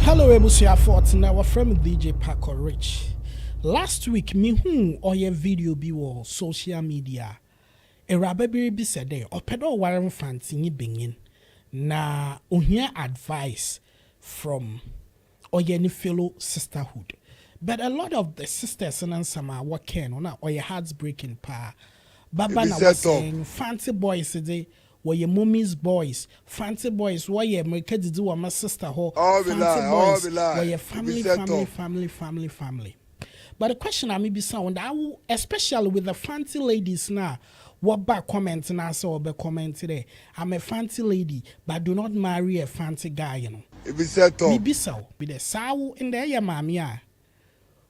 Hello, Ebusia Fort. Now, we're from DJ Paco Rich. Last week, me or your video be on social media. A rababi be said there, or pedo warren fancy bingin. Na unhear advice from or your fellow sisterhood. But a lot of the sisters and some are working on or your heart's breaking pa. Baba na was saying fancy boys today. Were your mommy's boys, fancy boys, why your make did do my sister ho, fancy boys, were your family. But the question I may be sound, especially with the fancy ladies now, what back comment and answer or be comment today. I'm a fancy lady, but do not marry a fancy guy, you know. It be set up. Be so, be the sow in there, your mammy.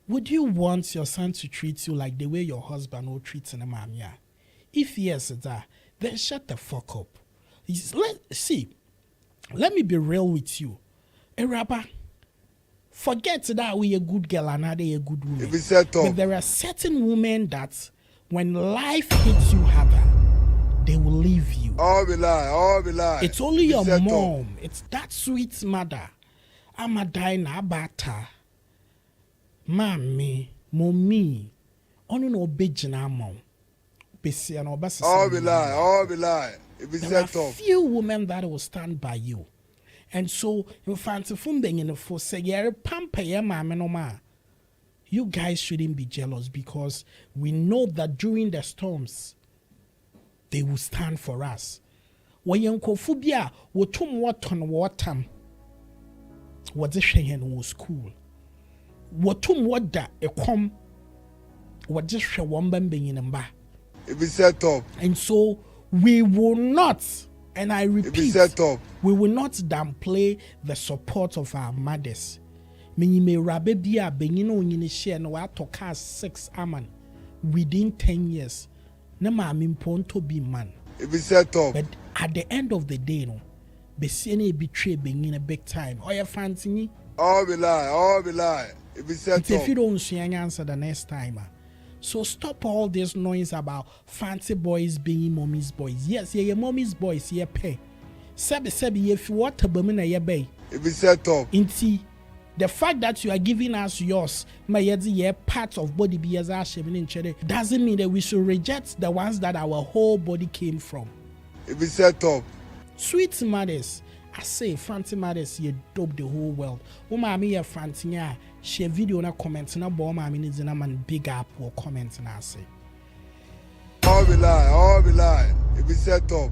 Would you want your son to treat you like the way your husband will treat a mammy? If yes, then shut the fuck up. Let me be real with you. A rapper, forget that we a good girl and not a good woman. It be set up. But there are certain women that when life hits you harder, they will leave you. All be lie. It's only your mom. It's that sweet mother. I'm a dina bata. Mommy, onu no bejina mom. All be lie. It be there set are up. few women that will stand by you. And so, in fact, you guys shouldn't be jealous because we know that during the storms, they will stand for us. When you phobia, what tum watam, what the Shenhen was school. What tum what da a com, what just shawambam being in ba. It be set up. And so we will not, and I repeat, It be set up. we will not downplay the support of our mothers. Within 10 years. To be man. It be set up. But at the end of the day, no, betray being in a big time. Or you fancy? All be lie. It be set up. If you don't see an answer the next time. So stop all this noise about fancy boys being mommy's boys. Yes, yeah, your mommy's boys, yeah, pay. Sebi, if you want to be a bay. It be set up. Inti, the fact that you are giving us yours, my yeah, part of body be as doesn't mean that we should reject the ones that our whole body came from. It be set up. Sweet mothers, I say, fancy mothers, you dope the whole world. Me a fancy, share video na comment na bomb needs a man big up or comment na say. All be lie. It be set up.